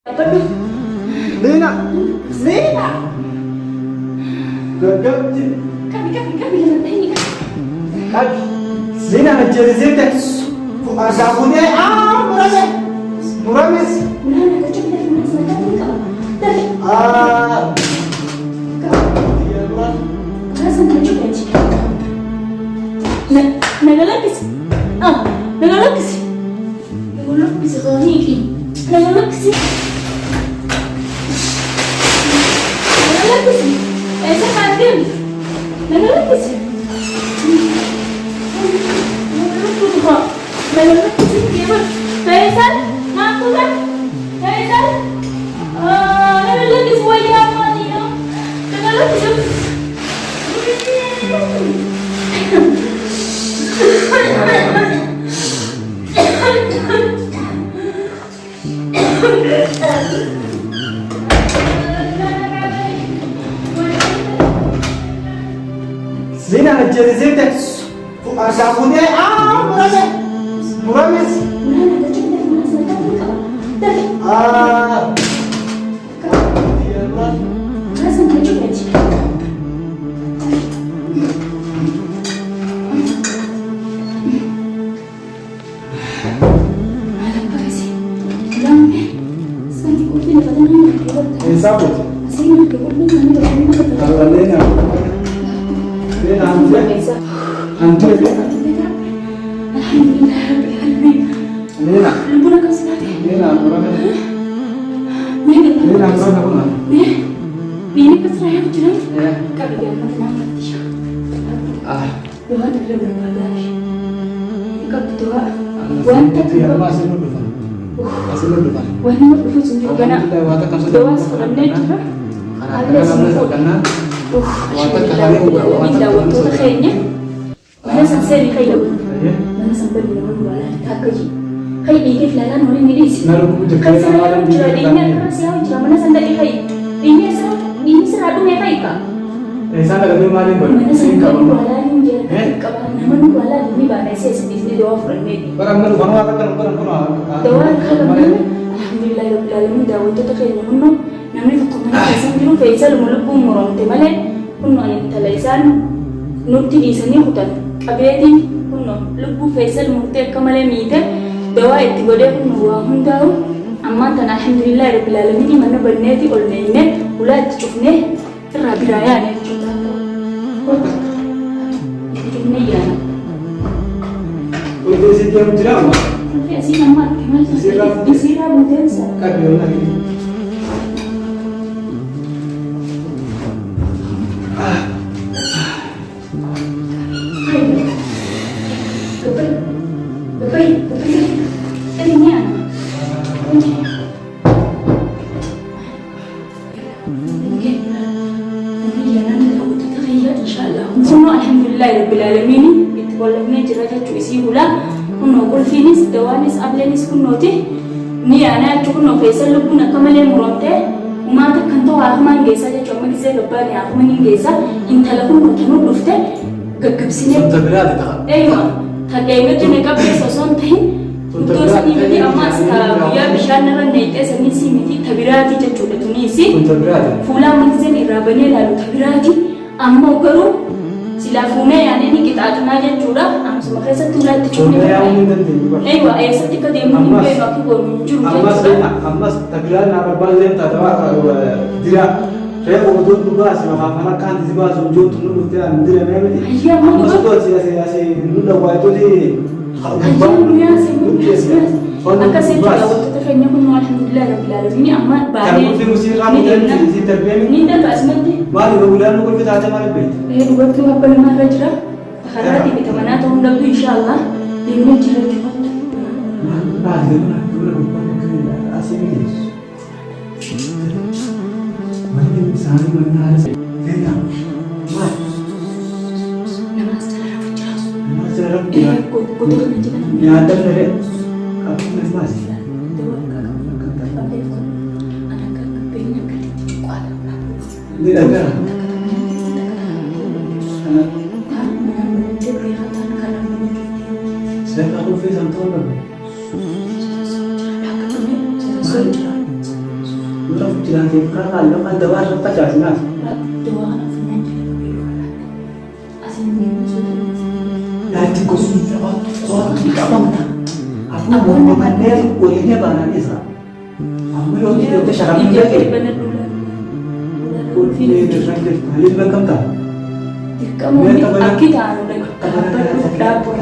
Apa tuh? Lena, Zena. gagal sih. Kami lihat ini kan. Lena jadi zeta. Sabunnya muramis. Nah, ada coba dari mana sana kan kau. Dari. Iya lah. Rasa nak coba aja. Nagalakis. Nagalakis. Nagalakis kau ni. Nagalakis. Nagalakis. Saya panggil. Nagalakis. Nagalakis dia ber. Faisal, ngaku kan? Faisal. Nagalakis wajah apa ni? Nagalakis. Lena jadi zeta. Sabunnya muramis. Nah, ada coba dari mana sana kan kau. Dari. Iya lah. Rasa nak coba aja. Apa sih? Bilang sekarang kau tidak pada nama. Sabun. Saya nak kau ni mana kau ni Kalau Lena Faisal. hantu Lena. Alhamdulillah Rabbil Alamin. Lena, Lumpur kau sendiri. Lena muramis. Lena Lena muramis. Ini pasrah yang jelas. Ya. Kami yang mana dia. Tuhan ada berapa hari. Kau berdoa. Wanita Itu ya masih nuduh. Masih nuduh. Wanita berdoa sendiri karena doa sebenarnya juga. Ada semua. Alhamdulillah waktu terkayaknya. Mana sampai ni kayak mana sampai ni orang buat tak kerja. Kayak dikit lala nori ni sih. Kan saya cuma ini kan saya cuma mana sampai ni kayak ini seradu ni kayak kak. Sana kami malam Mana sampai ni buat ni dia kapan mana buat ni bahasa saya sendiri doa friend ni. Barang mana orang akan Doa kalau mana Alhamdulillah Rabbil Alamin doa itu terkayaknya mana namanya keturunan Faisal dulu Faisal muluk umuran temale kuno ayat talaisan nuti di sini hutan abedi kuno lubu Faisal murte kamale mite doa itu gede kuno wa hundau amma tan Alhamdulillah Rabbil Alamin mana berneti olneine ulat cufne rabiraya ne cuta cufne ya Untuk si jam jeram, tapi asih nama gimana disira mutensa kami lagi. Alhamdulillah Rabbil Alamin itbolne jiraja cuisi hula kuno kul finis dawanis ablenis kunoti ni ana cukuno Faisal lubuna kamale muronte umata kanto ahman gesa ja choma gise gabani ahman gesa intala kun kutunu dufte gaggabsine Tabirada tak. aywa thagayga tune kabbe soson tahin to sani miti amma sta ya bishanara neite sani si miti tabirati jechuudha tunisi Tabirada. fuula mangzen irabane lalu tabirati amma garu silafune yani ni kita atuna jechuudha amsuma keessatti ulatti Contoh yang mungkin aywa eessatti akka deemnu hin beenu akka goonu jiru jechuudha Amas tabirada nama balen tak ada tidak. Saya mau tuh bahas, maka kan di bahas ujung tuh nulis dia tidak memang. Iya, mau Amas tuh si nulis waktu di. Ayah Aka saya juga waktu itu kayaknya pun Alhamdulillah Rabbil Alamin amma Kalau mungkin musir kamu dan si terbiasa. ini dah tak sebenarnya Mari bulan nukul kita aja mari beli. dua tu apa nama rajra harap di kita mana tahun depan insyaallah di mana cerita juga Nah, itu mana? Dulu bukan asing ini. Mari sehari mana ada. Kita. nama secara rajra Nama serap dia. kutu kan aja kan Ya ada dari. Kamu mas. dua kakak ada kakak pengen kali kuat Ini ada. Saya aku face anton. Orang jalan di kalau kan dawar apa jasna. Doa kana funyaan jala kabee asin sudah Nanti kau sudah soal tidak apa mana. Aku mau makan dia kuliahnya bahan Isra. Aku yang tidak syarat lagi. benar dulu Kuliah tersanjung halil belakang tak. kamu ini kita anu lagi dapur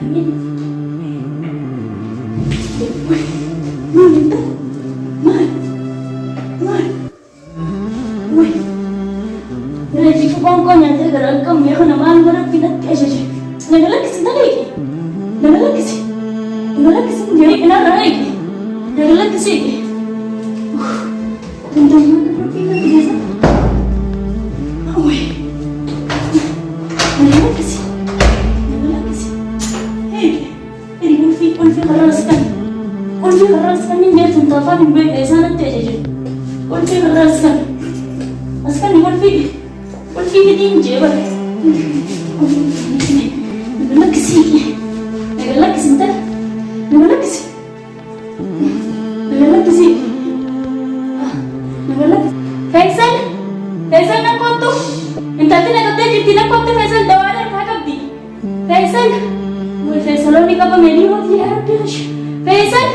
Amin. Mal ito. Mal. Uy. Nalaji ko bang ko niya tagaran ka may ako naman marang pinagkasya siya. Nagalagkisi talaga. Nagalagkisi. Hindi pinarahay. Nagalagkisi. Ganda mo na pinagkasa. Uy. Nagalagkisi. Hey. Hindi Ulfi karaskan. Ulfi karaskan ni dia tuntapan yang baik dari sana aja. Ulfi karaskan. Askan ni Ulfi hindi ba? Nagalagkisi. Ntar. Nagalagkisi. Faisal na konto. Intati na kapte jiti na konto Faisal dawara kakabdi. Faisal. Woi Faisal ni ka pa meri ho ya Rabbi. Faisal.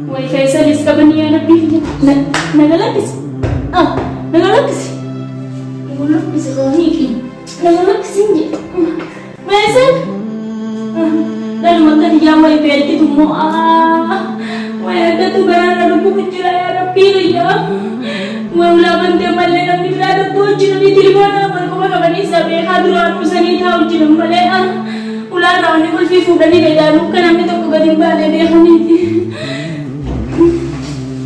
Woi Faisal iska baniya Rabbi. Nagalagkisi. Nagalagkisi rohi. Nagalagkisi. Faisal. Lalu makan dia mai belti tu mo मैं आता तू बना ना रुको मुझे यार अभी या मैं उला बनते मल्ले ना मिला तो कुछ नहीं दिलवाना पर को मैं बनी सब एक हाथ रुआ मुझे था उस दिन मल्ले उला रावणी को फिर फूटा नहीं गया रुक कर हमें तो को दिन बाले देखा नहीं थी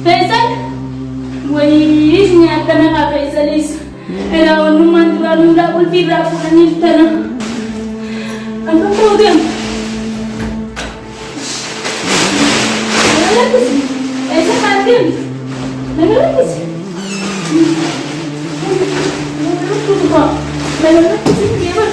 फैसल वही इसने आता ना का फैसल इस era un mantra uला को फिर रावण नहीं था ना अंकल को दे ऐसा करते हैं nagalagkisi nagalagkisi dia